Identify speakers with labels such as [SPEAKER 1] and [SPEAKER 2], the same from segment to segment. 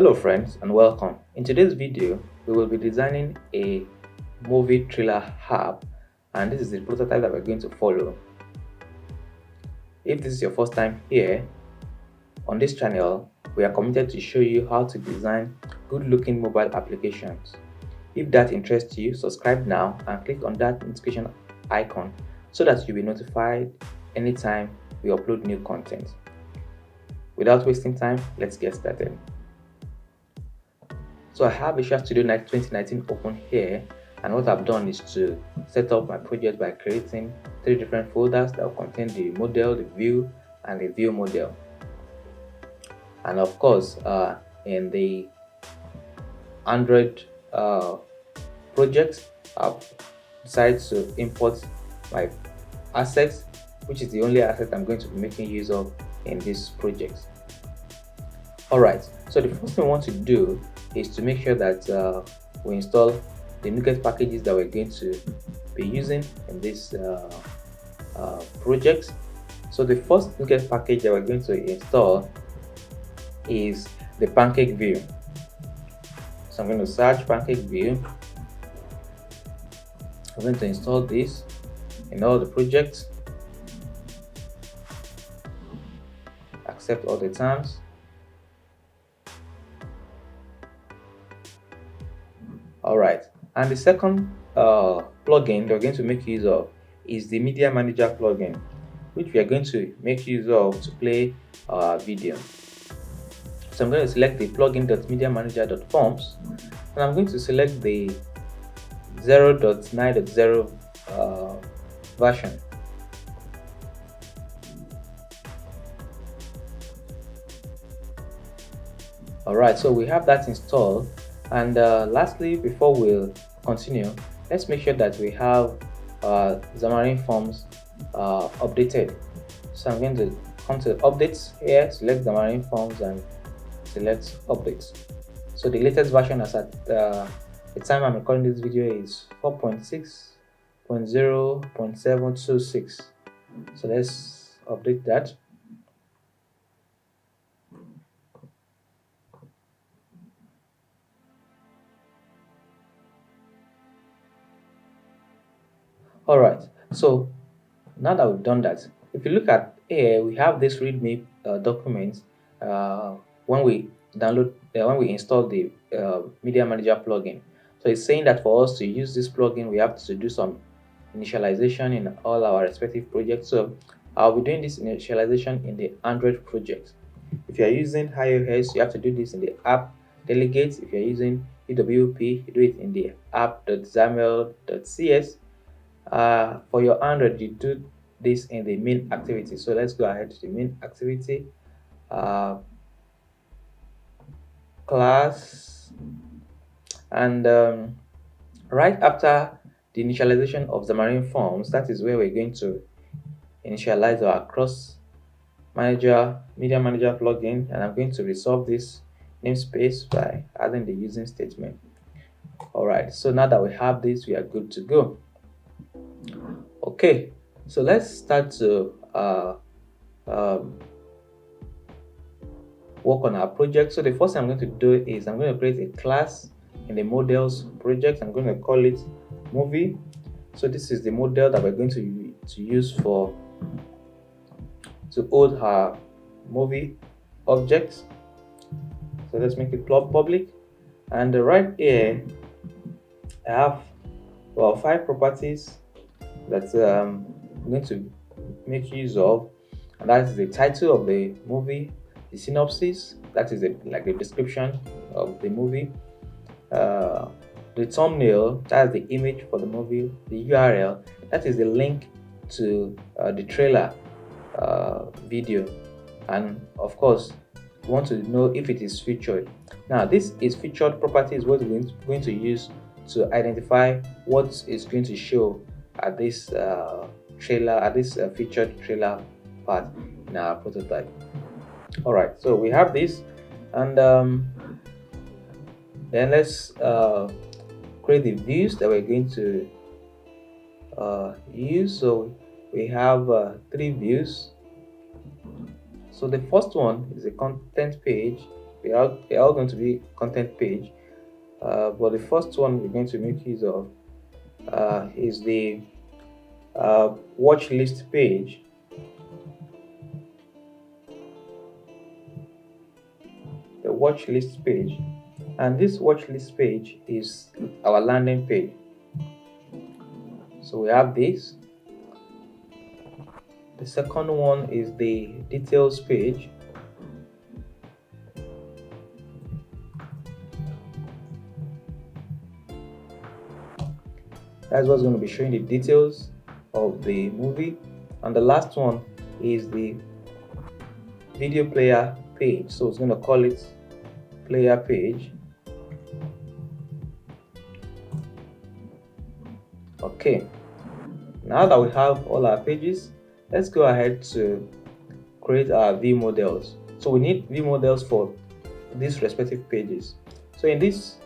[SPEAKER 1] Hello friends and welcome. In today's video, we will be designing a movie trailer app, and this is the prototype that we're going to follow. If this is your first time here on this channel, we are committed to show you how to design good looking mobile applications. If that interests you, subscribe now and click on that notification icon so that you'll be notified anytime we upload new content. Without wasting time, let's get started. So I have Visual Studio 2019 open here, and what I've done is to set up my project by creating 3 different folders that will contain the model, the view, and the view model. And of course, in the Android project, I've decided to import my assets, which is the only asset I'm going to be making use of in this project. Alright, so the first thing we want to do is to make sure that we install the NuGet packages that we're going to be using in this project. So the first NuGet package that we're going to install is the Pancake View. So I'm going to search Pancake View. I'm going to install this in all the projects, accept all the terms. Alright, and the second plugin that we're going to make use of is the Media Manager plugin, which we are going to make use of to play video. So I'm going to select the plugin.mediamanager.forms, and I'm going to select the 0.9.0 version. Alright, so we have that installed. And lastly, before we'll continue, let's make sure that we have Xamarin Forms updated. So I'm going to come to updates here, select Xamarin Forms and select updates. So the latest version as at the time I'm recording this video is 4.6.0.726. So let's update that. Alright, so now that we've done that, if you look at here, we have this readme document when we install the Media Manager plugin. So it's saying that for us to use this plugin, we have to do some initialization in all our respective projects. So I'll be doing this initialization in the Android project. If you're using iOS, you have to do this in the app delegates. If you're using EWP, you do it in the app.xaml.cs. For your Android, you do this in the main activity. So let's go ahead to the main activity, class, and right after the initialization of Xamarin Forms, that is where we're going to initialize our cross manager media manager plugin, and I'm going to resolve this namespace by adding the using statement. Alright, so now that we have this, we are good to go. Okay, so let's start to work on our project. So the first thing I'm going to do is I'm going to create a class in the models project. I'm going to call it movie. So this is the model that we're going to use to hold our movie objects. So let's make it public, and right here I have 5 properties that I'm going to make use of, and that is the title of the movie, the synopsis, that is like the description of the movie, the thumbnail, that's the image for the movie, the URL, that is the link to the trailer video, and of course we want to know if it is featured. Now this is featured property is what we're going to use to identify what is going to show at this trailer, at this featured trailer part in our prototype. Alright, so we have this, and then let's create the views that we're going to use. So we have 3 views. So the first one is a content page, they are all going to be content page, but the first one we're going to make use of is the watch list page. The watch list page, and this watch list page is our landing page. So we have this. The second one is the details page. That's what's going to be showing the details of the movie. And the last one is the video player page. So it's going to call it player page. Okay, now that we have all our pages, let's go ahead to create our view models. So we need view models for these respective pages. So in this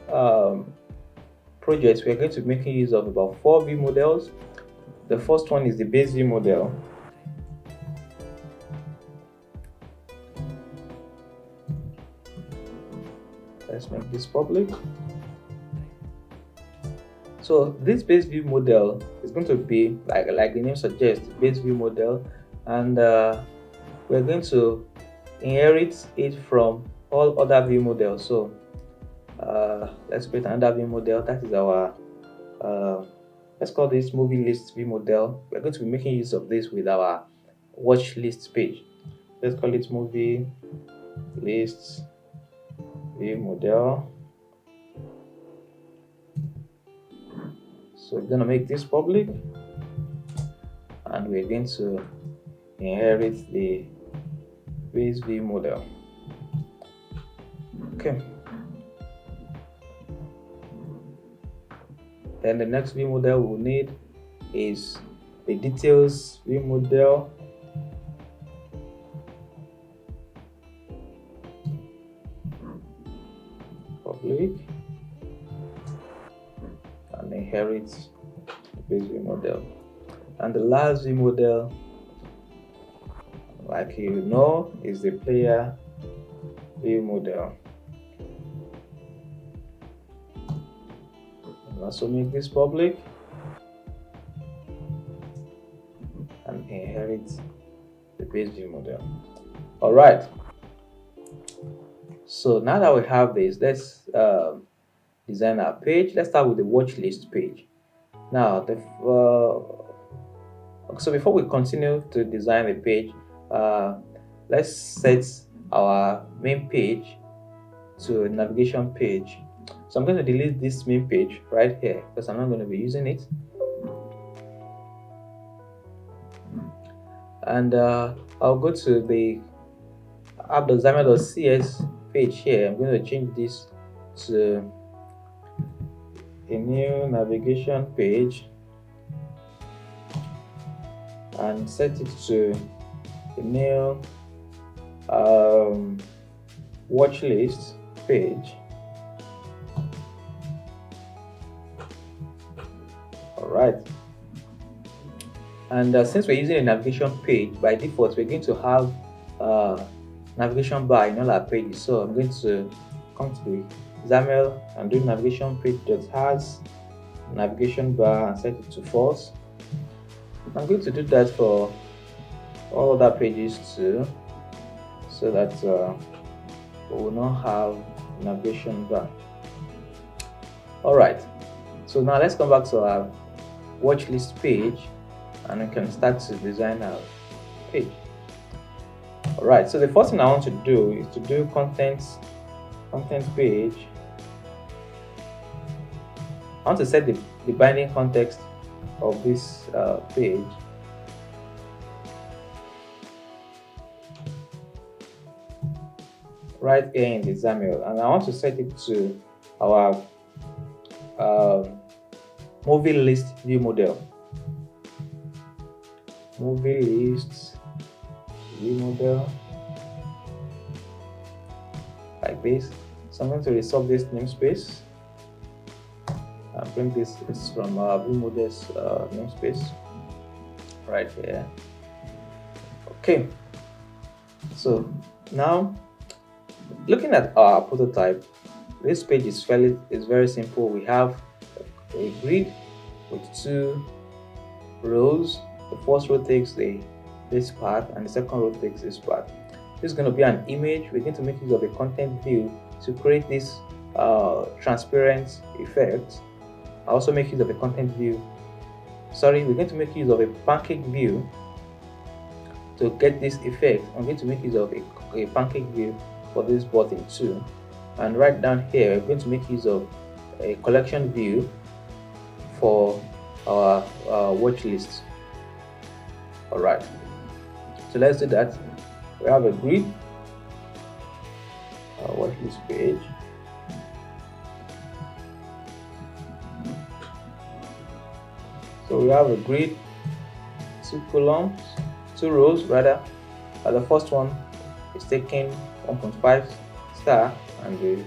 [SPEAKER 1] project, we are going to be making use of about 4 view models. The first one is the base view model. Let's make this public. So this base view model is going to be like the name suggests, base view model, and we're going to inherit it from all other view models. So let's create another view model. That is our let's call this movie list view model. We're going to be making use of this with our watch list page. Let's call it movie list view model. So we're going to make this public, and we're going to inherit the base view model. Okay. Then the next view model we'll need is the details view model. Public, and inherit the base view model. And the last view model, like you know, is the player view model. And also make this public and inherit the base view model. All right. So now that we have this, let's design our page. Let's start with the watch list page. Now, so before we continue to design the page, let's set our main page to a navigation page. So I'm going to delete this main page right here because I'm not going to be using it. And I'll go to the app.xamarin.cs page here. I'm going to change this to a new navigation page and set it to a new watch list page. All right. And since we're using a navigation page, by default we're going to have navigation bar in all our pages. So I'm going to come to the XAML and do navigation page that has navigation bar and set it to false. I'm going to do that for all other pages too, so that we will not have navigation bar. All right. So now let's come back to our watch list page, and we can start to design our page. All right. So the first thing I want to do is to do content page. I want to set the binding context of this page. Right here in the XAML, and I want to set it to our movie list view model. Movie list view model, like this. So I'm going to resolve this namespace and bring this from our ViewModel's namespace right here. Okay. So now looking at our prototype, this page is very simple. We have a grid with 2 rows. The first row takes this part, and the second row takes this part. This is going to be an image. We're going to make use of a content view to create this transparent effect. I also make use of a content view. Sorry, we're going to make use of a pancake view to get this effect. I'm going to make use of a pancake view for this button too. And right down here, we're going to make use of a collection view for our watch list. Alright, so let's do that. We have a grid, watch list page. So we have a grid, 2 columns, 2 rows rather. The first one is taking 1.5 star, and the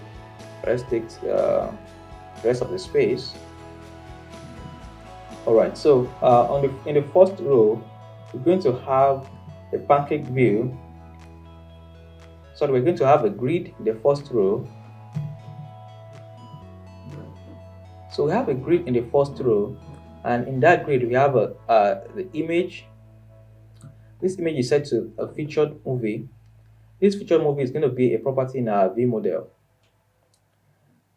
[SPEAKER 1] rest takes the rest of the space. Alright, so in the first row, we're going to have a pancake view. So we're going to have a grid in the first row. So we have a grid in the first row, and in that grid we have the image. This image is set to a featured movie. This featured movie is going to be a property in our ViewModel,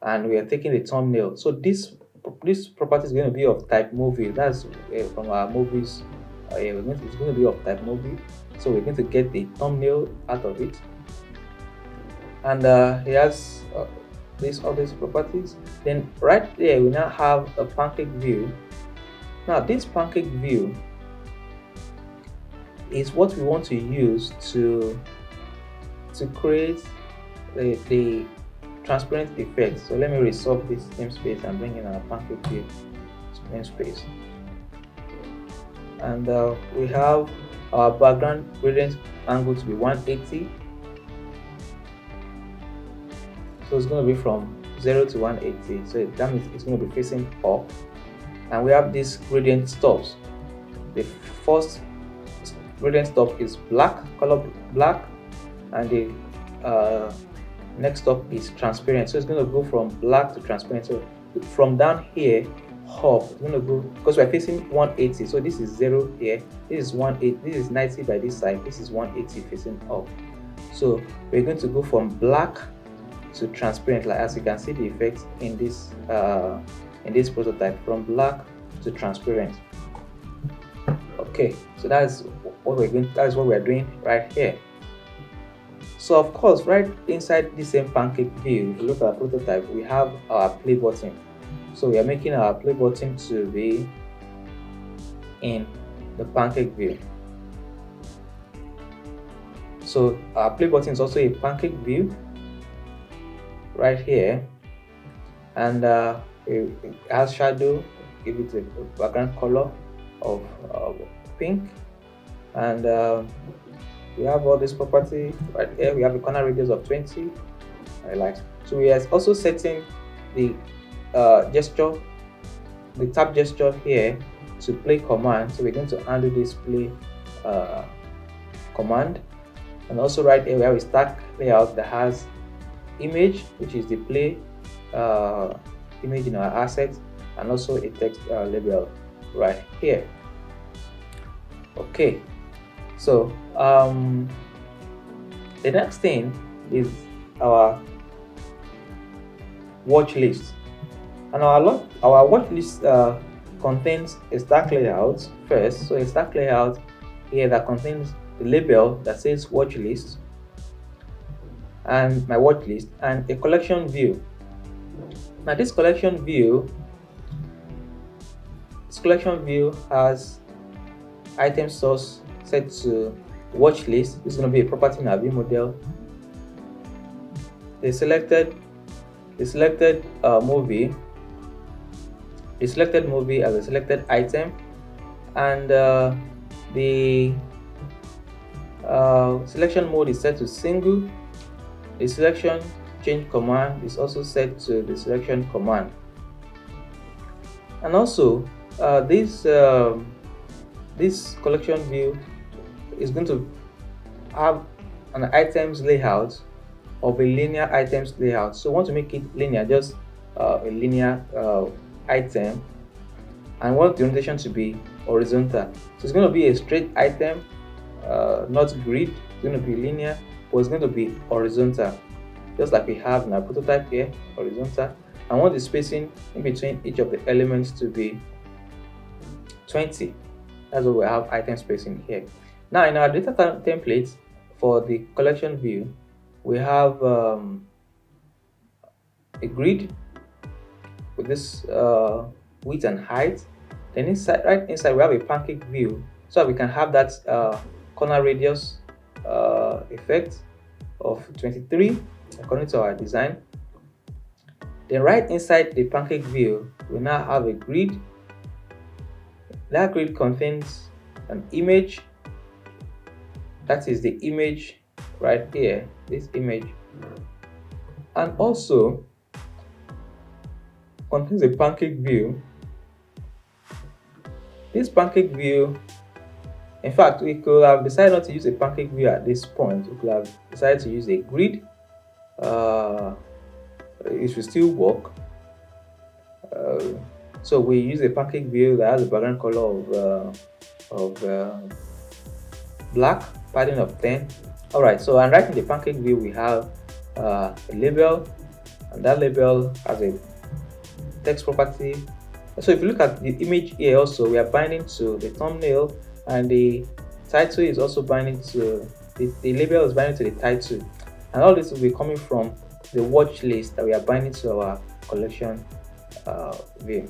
[SPEAKER 1] and we are taking the thumbnail. So this property is going to be of type movie. That's from our movies. It's going to be of type movie. So we're going to get the thumbnail out of it, and it has all these properties. Then right there we now have a pancake view. Now this pancake view is what we want to use to create the transparent effect. So let me resolve this namespace and bring in our pancake view namespace. And we have our background gradient angle to be 180. So it's going to be from 0 to 180. So that means it's going to be facing up. And we have these gradient stops. The first gradient stop is black, color black, and the next stop is transparent. So it's going to go from black to transparent. So from down here up, it's going to go, because we're facing 180. So this is 0 here. This is 180. This is 90 by this side. This is 180 facing up. So we're going to go from black to transparent, like as you can see the effect in this prototype, from black to transparent. Okay, so that's what we're doing right here. So of course, right inside the same pancake view, if you look at our prototype, we have our play button. So we are making our play button to be in the pancake view. So our play button is also a pancake view right here, and it has shadow. Give it a background color of pink, and we have all this property right here. We have a corner radius of 20. I like. So we are also setting the gesture, the tab gesture here to play command. So we're going to handle this play command, and also right here we have a stack layout that has image, which is the play image in our asset, and also a text label right here. Okay, so the next thing is our watch list, and our watch list contains a stack layout first. So a stack layout here that contains the label that says watch list and my watch list, and a collection view. Now this collection view has item source set to watch list. This is going to be a property in our ViewModel. The selected movie as a selected item, and the selection mode is set to single. The selection change command is also set to the selection command, and also this collection view is going to have an items layout of a linear items layout. So we want to make it linear, just a linear item, and want the orientation to be horizontal. So it's going to be a straight item, not grid. It's going to be linear, but it's going to be horizontal, just like we have in our prototype here, horizontal. I want the spacing in between each of the elements to be 20. That's what we have item spacing here. Now in our data template for the collection view, we have a grid with this width and height. Then inside, right inside, we have a pancake view, so we can have that corner radius effect of 23 according to our design. Then right inside the pancake view, we now have a grid. That grid contains an image. That is the image right here, this image, and also contains a pancake view. This pancake view, in fact, we could have decided not to use a pancake view at this point. We could have decided to use a grid. It should still work. So we use a pancake view that has a background color of black, padding of 10. Alright, so and right in the pancake view we have a label, and that label has a text property. So if you look at the image here, also we are binding to the thumbnail, and the title is also binding to the label is binding to the title, and all this will be coming from the watch list that we are binding to our collection view.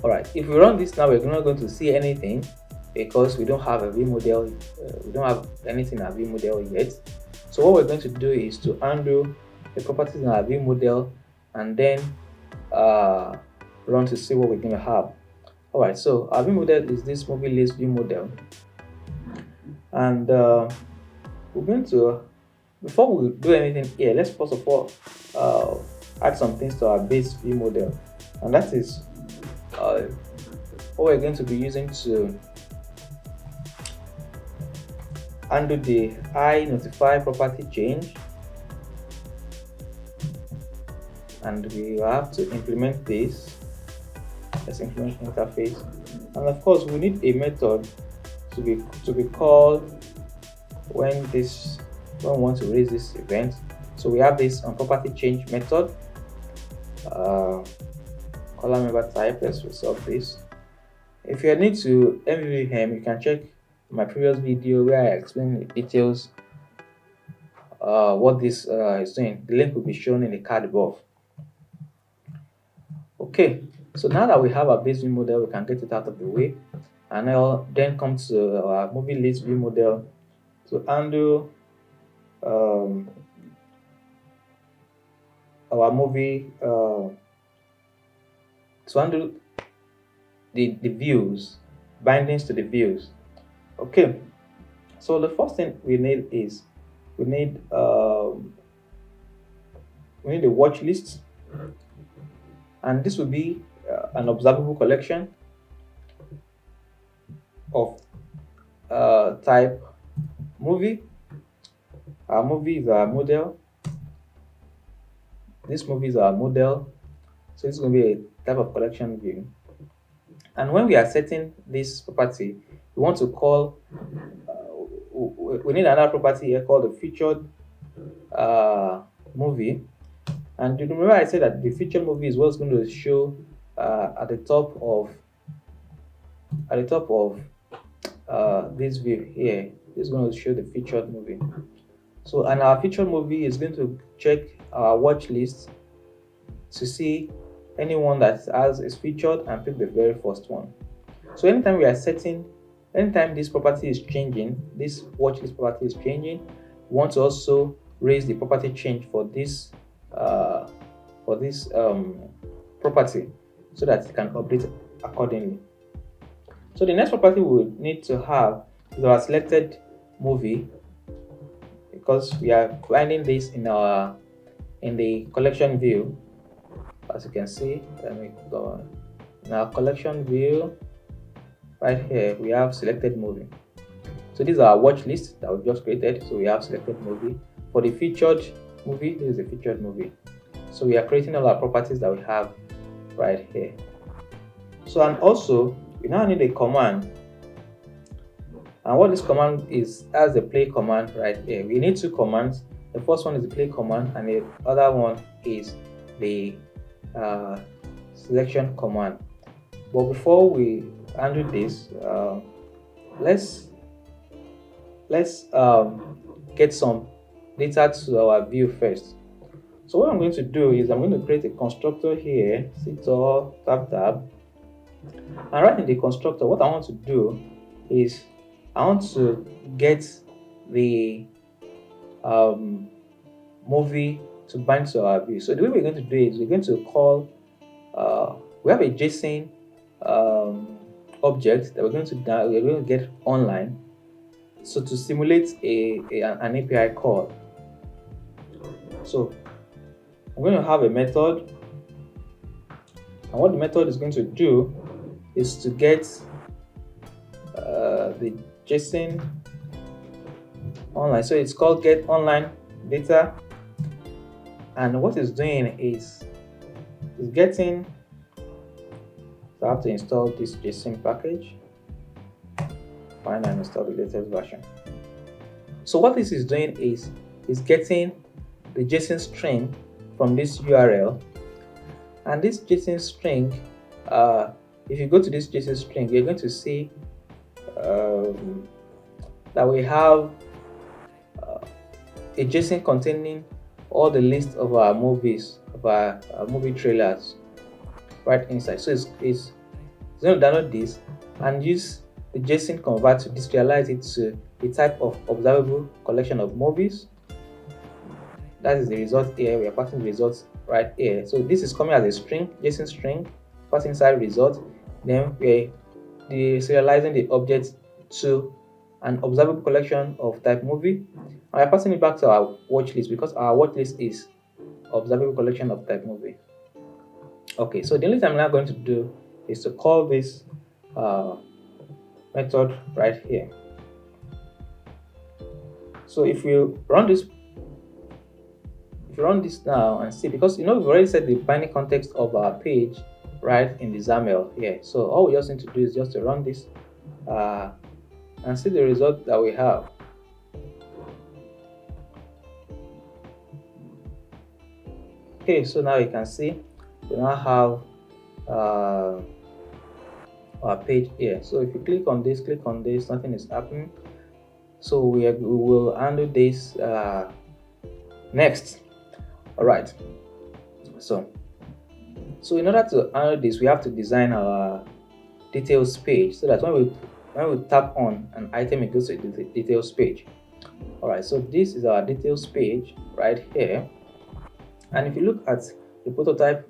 [SPEAKER 1] Alright, if we run this now, we're not going to see anything because we don't have a ViewModel. We don't have anything in our ViewModel yet. So what we're going to do is to undo the properties in our ViewModel and then run to see what we're going to have. Alright, so our ViewModel is this movie list ViewModel, and we're going to, before we do anything here, let's first of all add some things to our base ViewModel, and that is what we're going to be using to undo the iNotify property change, and we have to implement this. Let's implement interface, and of course we need a method to be called when we want to raise this event. So we have this property change method, column member type. Let's resolve this. If you are new to MVVM, you can check my previous video where I explain the details what this is doing. The link will be shown in the card above. Okay, so now that we have our base ViewModel, we can get it out of the way, and I'll then come to our movie list ViewModel to undo our movie to undo the views, bindings to the views. Okay, so the first thing we need is we need a watch list, and this will be an observable collection of type movie. Our movie is our model. This movie is our model, so it's going to be a type of collection view. And when we are setting this property, we want to call we need another property here called the featured movie. And you remember I said that the featured movie is what's going to show at the top of this view here. This is going to show the featured movie. So, and our featured movie is going to check our watch list to see anyone that is featured and pick the very first one. So anytime this property is changing, this watch list property is changing, we want to also raise the property change for this property so that it can update accordingly. So the next property we need to have is our selected movie, because we are finding this in the collection view. As you can see, let me go on. In our collection view, right here, we have selected movie. So these are our watch list that we just created. So we have selected movie. for the featured movie, this is the featured movie. So we are creating all our properties that we have right here. So, and also we now need a command, and what this command is, as the play command right here. We need two commands. The first one is the play command, and the other one is the selection command. But before we handle this, let's get some data to our view first. So what I'm going to do is I'm going to create a constructor here, Ctor tab, and right in the constructor, what I want to do is I want to get the movie to bind to our view. So the way we're going to do it is we're going to call, we have a JSON object that we're going to get online. So to simulate an API call. So I'm going to have a method, and what the method is going to do is to get the JSON online. So it's called get online data, and what it's doing is getting, so I have to install this JSON package, find and install the latest version. So what this is doing is getting the JSON string from this URL, and this JSON string, if you go to this JSON string, you're going to see that we have a JSON containing all the list of our movies, of our movie trailers right inside. So it's going to download this and use the JSON convert to deserialize it to a type of observable collection of movies. That is the result here. We are passing the results right here. So this is coming as a string, JSON string, passing inside result. Then we're deserializing the object to an observable collection of type movie, and we're passing it back to our watch list because our watch list is observable collection of type movie. Okay, so the only thing I'm now going to do is to call this method right here. So if you run this now and see, because we've already set the binding context of our page right in the XAML here. So all we just need to do is just to run this and see the result that we have. Okay, so now you can see we now have our page here. So if you click on this, nothing is happening. So we will handle this next. All right. So in order to handle this, we have to design our details page so that when we tap on an item, it goes to the details page. All right. So this is our details page right here. And if you look at the prototype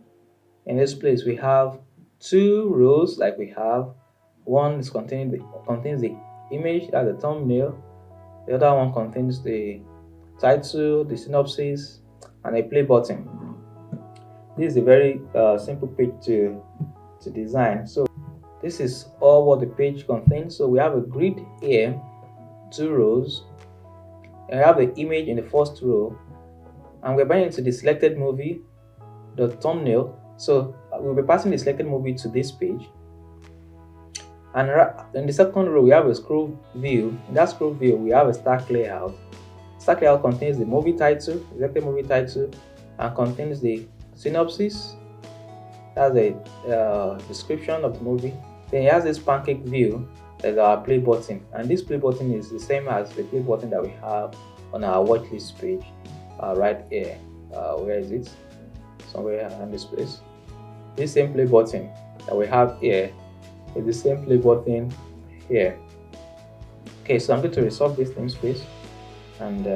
[SPEAKER 1] in this place, we have two rows. Like we have one is contains the image, that's the thumbnail. The other one contains the title, the synopsis, and a play button. This is a very simple page to design. So this is all what the page contains. So we have a grid here, two rows, and we have the image in the first row, and we're binding to the selected movie, the thumbnail. So we'll be passing the selected movie to this page. And in the second row, we have a scroll view. In that scroll view, we have a stack layout. Stack layout contains the movie title, selected movie title, and contains the synopsis. That's a description of the movie. Then it has this pancake view. There's our play button, and this play button is the same as the play button that we have on our watch list page right here. Where is it? Somewhere around this place. This same play button that we have here is the same play button here. Okay, so I'm going to resolve this namespace and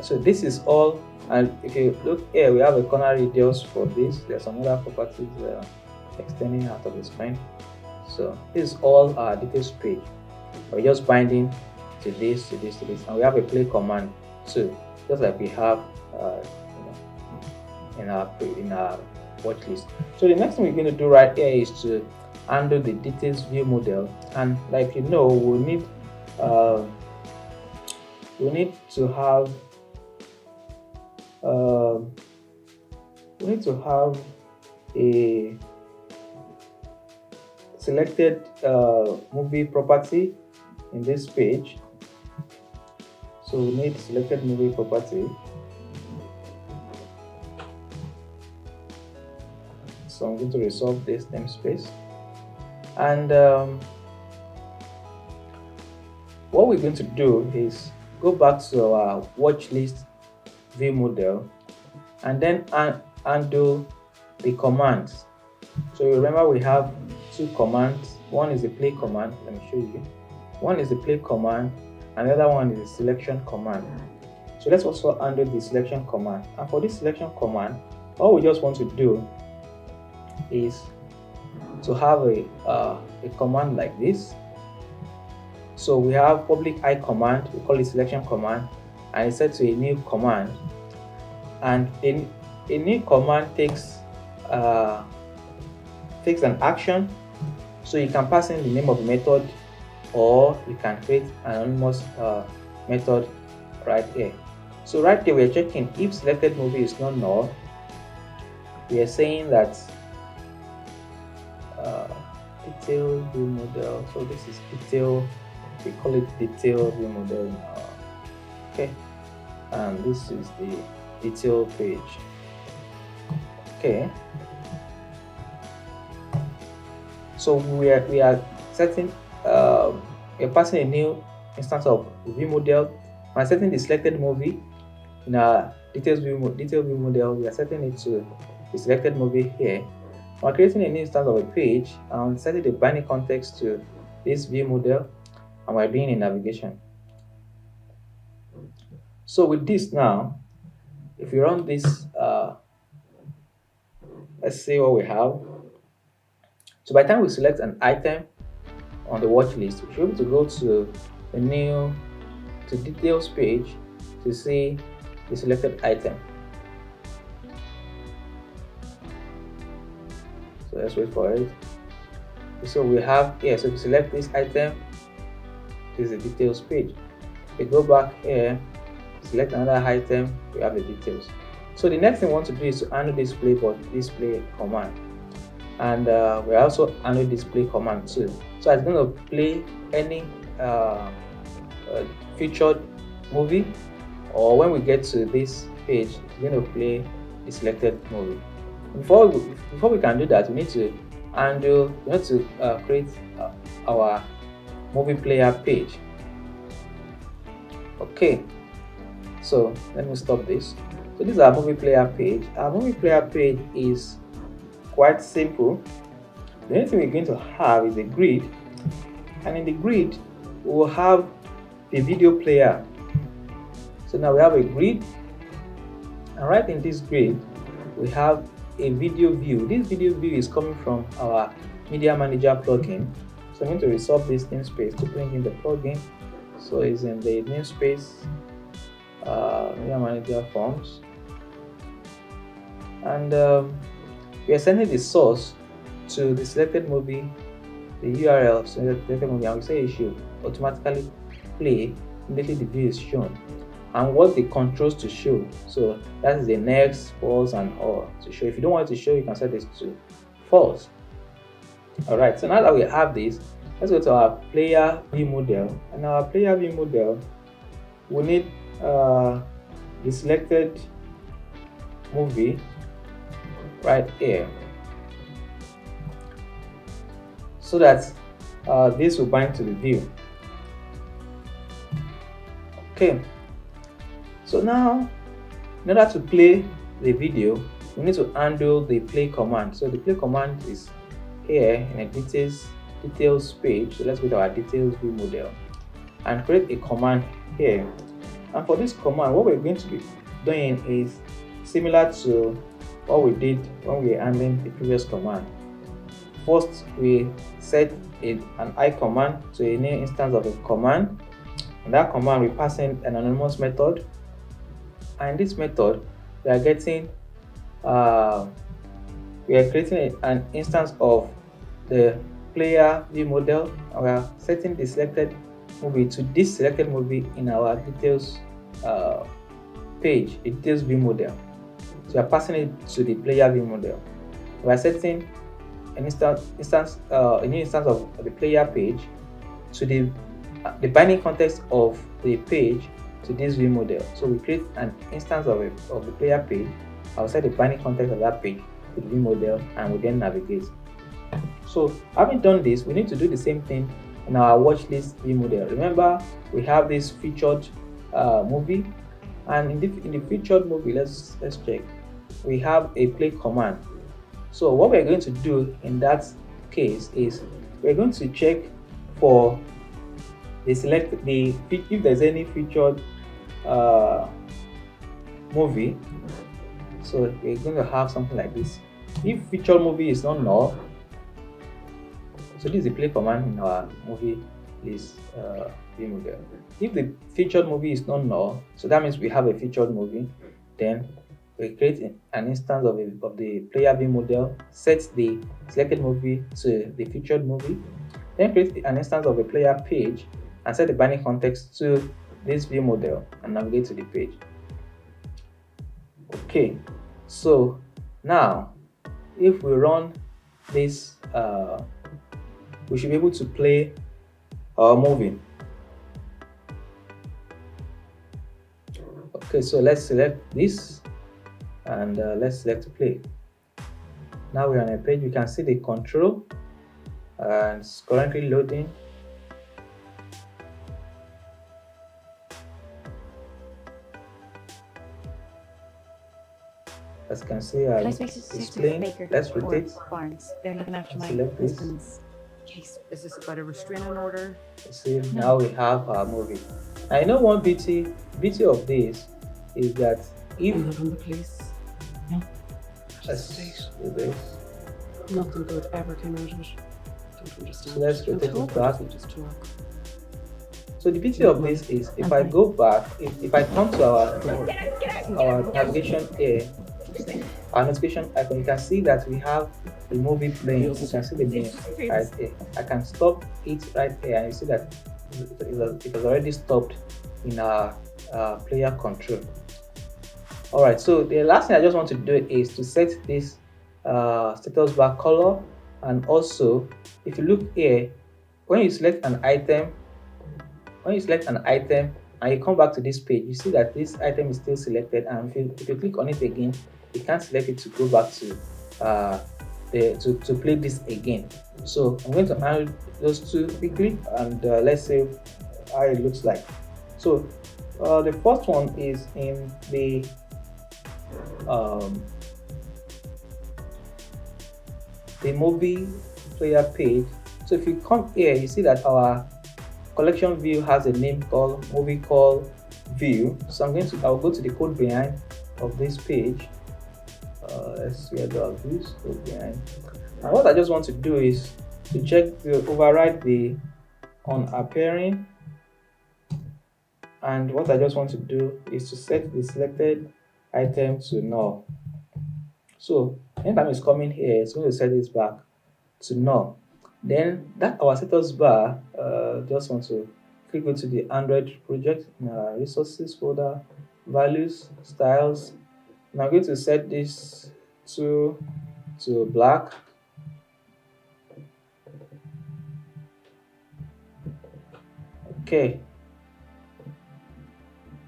[SPEAKER 1] so this is all. And if you look here, we have a corner radius for this. There's some other properties extending out of the screen. So this is all our details page. We're just binding to this, and we have a play command too, just like we have in our watch list. So the next thing we're going to do right here is to handle the details view model, and like we'll need we need to have a selected movie property in this page. So we need selected movie property. So I'm going to resolve this namespace, and what we're going to do is go back to our watch list view model and then undo the commands. So remember, we have two commands. One is the play command. Let me show you. One is the play command, and the other one is the selection command. So let's also undo the selection command. And for this selection command, all we just want to do is to have a command like this. So we have public I command, we call it selection command, and it's set to a new command. And a new command takes an action. So you can pass in the name of the method, or you can create an anonymous method right here. So right here we're checking if selected movie is not null. We are saying that detail view model. So this is detail. We call it detail view model. Okay, and this is the detail page. Okay. So we are setting we're passing a new instance of ViewModel. We're setting the selected movie in our detail view model. We are setting it to the selected movie here. We're creating a new instance of a page and setting the binding context to this view model, and we're doing a navigation. So with this now, if we run this, let's see what we have. So by the time we select an item on the watch list, we should be able to go to the details page to see the selected item. So let's wait for it. So we have here, so to select this item, this is the details page. We go back here, select another item, we have the details. So the next thing we want to do is to undo display command, and we also undo display command too. So it's going to play any featured movie, or when we get to this page, it's going to play the selected movie. Before we can do that, we need to create our movie player page. Okay, so let me stop this. So this is our movie player page. Our movie player page is quite simple. The only thing we're going to have is a grid, and in the grid we will have the video player. So now we have a grid, and right in this grid we have a video view. This video view is coming from our media manager plugin. So I'm going to resolve this namespace to bring in the plugin. So it's in the namespace media manager forms, and we are sending the source to the selected movie, the URL of the selected movie, and we say it should automatically play immediately the view is shown, and what the controls to show. So that is the next, pause, and all to show. If you don't want it to show, you can set this to false. Alright, so now that we have this, let's go to our player view model. And our player view model, we need the selected movie right here, so that this will bind to the view. Okay, so now in order to play the video, we need to undo the play command. So the play command is here in a details page. So let's go to our details view model and create a command here. And for this command, what we're going to be doing is similar to what we did when we were handling the previous command. First, we set an I command to a new instance of a command, and that command we pass in an anonymous method. And in this method, we are getting we are creating an instance of the player view model, and we are setting the selected movie to this selected movie in our details page, the details view model. So we are passing it to the player view model. We are setting a new instance of the player page to the binding context of the page to this view model. So we create an instance of the player page. I'll set the binding context of that page to the view model, and we then navigate. So having done this, we need to do the same thing in our watch list view model. Remember, we have this featured movie, and in the featured movie, let's check. We have a play command. So what we're going to do in that case is we're going to check for if there's any featured movie. So we're going to have something like this. If featured movie is not null, so this is the play command in our movie list view model. If the featured movie is not null, so that means we have a featured movie, then we create an instance of the player view model, set the selected movie to the featured movie, then create an instance of a player page and set the binding context to this view model and navigate to the page. Okay, so now if we run this, we should be able to play our movie. Okay, so let's select this and let's select play. Now we're on a page. We can see the control and it's currently loading. As you can see, it's playing. Let's rotate.
[SPEAKER 2] They're looking after my
[SPEAKER 1] Select this.
[SPEAKER 2] husband's case. Is this about a restraining order?
[SPEAKER 1] See, now we have our movie. I know one beauty of this is that if
[SPEAKER 2] from the police. No.
[SPEAKER 1] let's do this.
[SPEAKER 2] Nothing good ever came out of it. Don't understand.
[SPEAKER 1] So let's rotate it back.
[SPEAKER 2] Just talk.
[SPEAKER 1] So the beauty of this is if I go back, if I come to our navigation here, our notification icon, you can see that we have the movie playing. You can see the name right here. I can stop it right here, and you see that it has already stopped in our player control. Alright, so the last thing I just want to do is to set this status bar color, and also if you look here, when you select an item and you come back to this page, you see that this item is still selected, and if you click on it again, you can't select it to go back to play this again. So I'm going to add those two quickly, and let's see how it looks like. So the first one is in the movie player page. So if you come here, you see that our collection view has a name called movie called view. So I'll go to the code behind of this page. Let's see where our views code behind. And what I just want to do is to check to override the on appearing, and what I just want to do is to set the selected item to null. So anytime it's coming here, it's going to set this back to null. Then that our status bar, just want to go to the Android project in our resources folder, values, styles. Now I'm going to set this to black. Okay.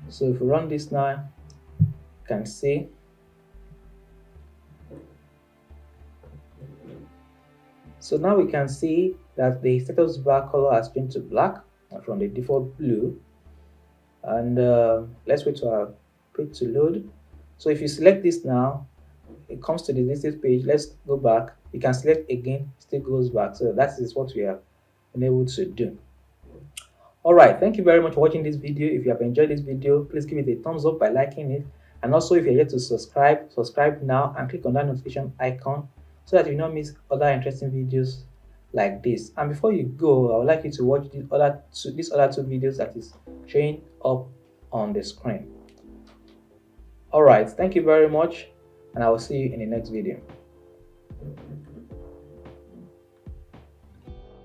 [SPEAKER 1] So if we run this now, you can see so now we can see that the status bar color has changed to black from the default blue. And let's wait for our page to load. So if you select this now, it comes to the listed page. Let's go back. You can select again, still goes back. So that is what we have been able to do. Alright, thank you very much for watching this video. If you have enjoyed this video, please give it a thumbs up by liking it. And also if you're yet to subscribe now and click on that notification icon so that you don't miss other interesting videos like this. And before you go, I would like you to watch these other two videos that is showing up on the screen. Alright, thank you very much, and I will see you in the next video.